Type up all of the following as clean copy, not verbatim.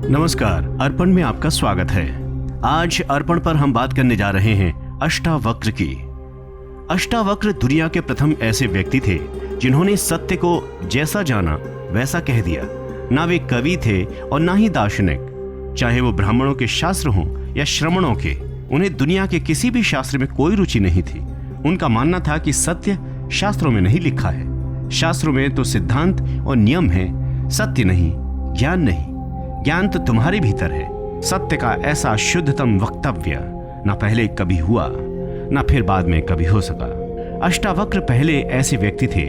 नमस्कार, अर्पण में आपका स्वागत है। आज अर्पण पर हम बात करने जा रहे हैं अष्टावक्र की। अष्टावक्र दुनिया के प्रथम ऐसे व्यक्ति थे जिन्होंने सत्य को जैसा जाना वैसा कह दिया। ना वे कवि थे और ना ही दार्शनिक। चाहे वो ब्राह्मणों के शास्त्र हों या श्रमणों के, उन्हें दुनिया के किसी भी शास्त्र में कोई रुचि नहीं थी। उनका मानना था कि सत्य शास्त्रों में नहीं लिखा है। शास्त्रों में तो सिद्धांत और नियम है, सत्य नहीं, ज्ञान नहीं। ज्ञान तो तुम्हारे भीतर है। सत्य का ऐसा शुद्धतम वक्तव्य ना पहले कभी हुआ ना फिर बाद में कभी हो सका। अष्टावक्र पहले ऐसे व्यक्ति थे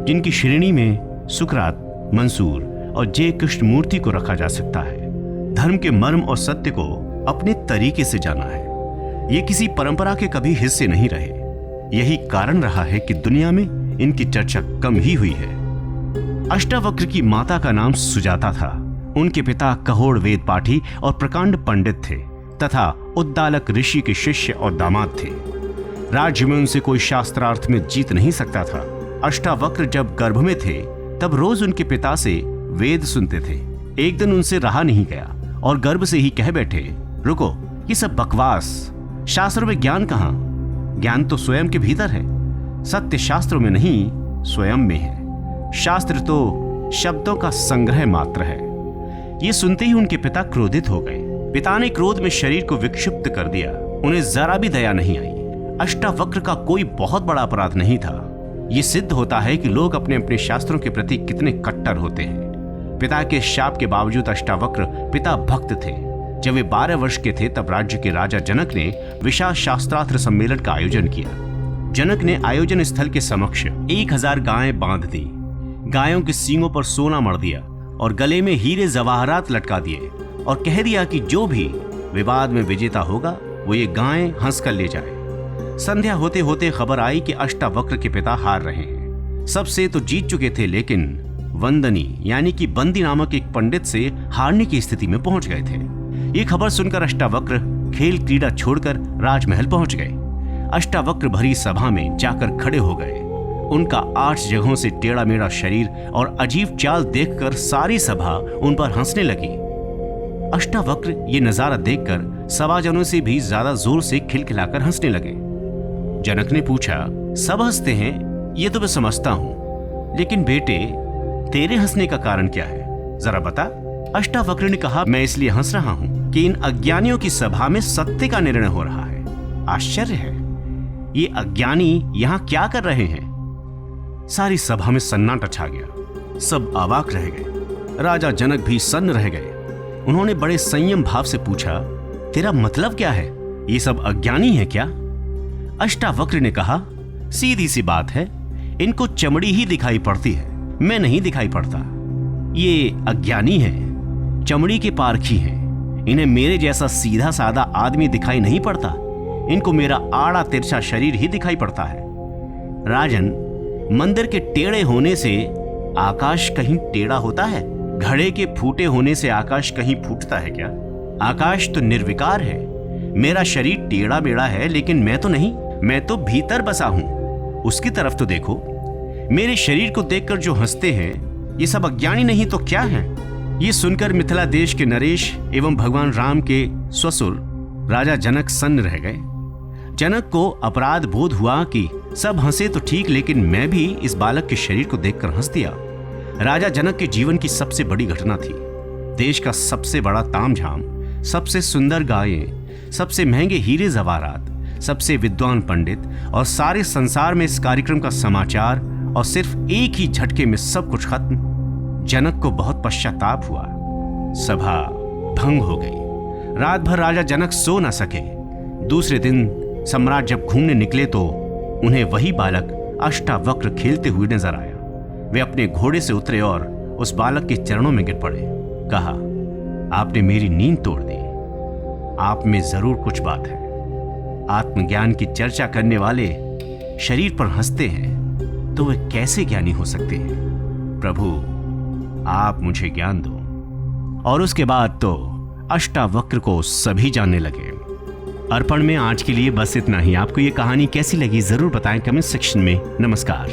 जिनकी श्रेणी में सुकरात, मंसूर और जय कृष्णमूर्ति को रखा जा सकता है। धर्म के मर्म और सत्य को अपने तरीके से जाना है। ये किसी परंपरा के कभी हिस्से नहीं रहे। यही कारण रहा है कि दुनिया में इनकी चर्चा कम ही हुई है। अष्टावक्र की माता का नाम सुजाता था। उनके पिता कहोड़ वेद पाठी और प्रकांड पंडित थे तथा उद्दालक ऋषि के शिष्य और दामाद थे। राज्य में उनसे कोई शास्त्रार्थ में जीत नहीं सकता था। अष्टावक्र जब गर्भ में थे तब रोज उनके पिता से वेद सुनते थे। एक दिन उनसे रहा नहीं गया और गर्भ से ही कह बैठे, रुको, ये सब बकवास। शास्त्रों में ज्ञान कहाँ? ज्ञान तो स्वयं के भीतर है। सत्य शास्त्रों में नहीं, स्वयं में है। शास्त्र तो शब्दों का संग्रह मात्र है। ये सुनते ही उनके पिता क्रोधित हो गए। पिता ने क्रोध में शरीर को विक्षिप्त कर दिया। उन्हें जरा भी दया नहीं आई। अष्टावक्र का कोई बहुत बड़ा अपराध नहीं था। ये सिद्ध होता है कि लोग अपने अपने शास्त्रों के प्रति कितने कट्टर होते हैं। पिता के शाप के बावजूद अष्टावक्र पिता भक्त थे। जब वे 12 वर्ष के थे तब राज्य के राजा जनक ने विशाल शास्त्रार्थ सम्मेलन का आयोजन किया। जनक ने आयोजन स्थल के समक्ष 1000 गायें बांध दी। गायों के सींगों पर सोना मढ़ दिया और गले में हीरे जवाहरात लटका दिए और कह दिया कि जो भी विवाद में विजेता होगा वो ये गायें हंस कर ले जाए। संध्या होते होते खबर आई कि अष्टावक्र के पिता हार रहे हैं। सबसे तो जीत चुके थे, लेकिन वंदनी यानी कि बंदी नामक एक पंडित से हारने की स्थिति में पहुंच गए थे। ये खबर सुनकर अष्टावक्र खेल क्रीड़ा छोड़कर राजमहल पहुंच गए। अष्टावक्र भरी सभा में जाकर खड़े हो गए। उनका 8 जगहों से टेढ़ा मेढ़ा शरीर और अजीब चाल देखकर सारी सभा उन पर हंसने लगी। अष्टावक्र ये नजारा देखकर सभाजनों से भी ज्यादा जोर से खिलखिलाकर हंसने लगे। जनक ने पूछा, सब हंसते हैं ये तो मैं समझता हूं, लेकिन बेटे तेरे हंसने का कारण क्या है, जरा बता। अष्टावक्र ने कहा, मैं इसलिए हंस रहा हूं कि इन अज्ञानियों की सभा में सत्य का निर्णय हो रहा है। आश्चर्य है, ये अज्ञानी यहां क्या कर रहे हैं? सारी सभा में सन्नाटा छा गया। सब अवाक रह गए। राजा जनक भी सन्न रह गए। उन्होंने बड़े संयम भाव से पूछा, तेरा मतलब क्या है? ये सब अज्ञानी है क्या? अष्टावक्र ने कहा, सीधी सी बात है, इनको चमड़ी ही दिखाई पड़ती है, मैं नहीं दिखाई पड़ता। ये अज्ञानी है, चमड़ी के पारखी हैं। इन्हें मेरे जैसा सीधा साधा आदमी दिखाई नहीं पड़ता। इनको मेरा आड़ा तिरछा शरीर ही दिखाई पड़ता है। राजन, मंदिर के टेढ़े होने से आकाश कहीं टेढ़ा होता है? घड़े के फूटे होने से आकाश कहीं फूटता है क्या? आकाश तो निर्विकार है। मेरा शरीर टेढ़ा मेढ़ा है, लेकिन मैं तो नहीं, मैं तो भीतर बसा हूं। उसकी तरफ तो देखो। मेरे शरीर को देखकर जो हंसते हैं ये सब अज्ञानी नहीं तो क्या है? ये सुनकर मिथिला देश के नरेश एवं भगवान राम के ससुर राजा जनक सन्न रह गए। जनक को अपराध बोध हुआ कि सब हंसे तो ठीक, लेकिन मैं भी इस बालक के शरीर को देखकर हंस दिया। राजा जनक के जीवन की सबसे बड़ी घटना थी। देश का सबसे बड़ा तामझाम, सबसे सुंदर गायें, सबसे महंगे हीरे जवाहरात, सबसे विद्वान पंडित और सारे संसार में इस कार्यक्रम का समाचार, और सिर्फ एक ही झटके में सब कुछ खत्म। जनक को बहुत पश्चाताप हुआ। सभा भंग हो गई। रात भर राजा जनक सो न सके। दूसरे दिन सम्राट जब घूमने निकले तो उन्हें वही बालक अष्टावक्र खेलते हुए नजर आया। वे अपने घोड़े से उतरे और उस बालक के चरणों में गिर पड़े। कहा, आपने मेरी नींद तोड़ दी। आप में जरूर कुछ बात है। आत्मज्ञान की चर्चा करने वाले शरीर पर हंसते हैं तो वे कैसे ज्ञानी हो सकते हैं? प्रभु, आप मुझे ज्ञान दो। और उसके बाद तो अष्टावक्र को सभी जानने लगे। अर्पण में आज के लिए बस इतना ही। आपको ये कहानी कैसी लगी जरूर बताएं कमेंट सेक्शन में। नमस्कार।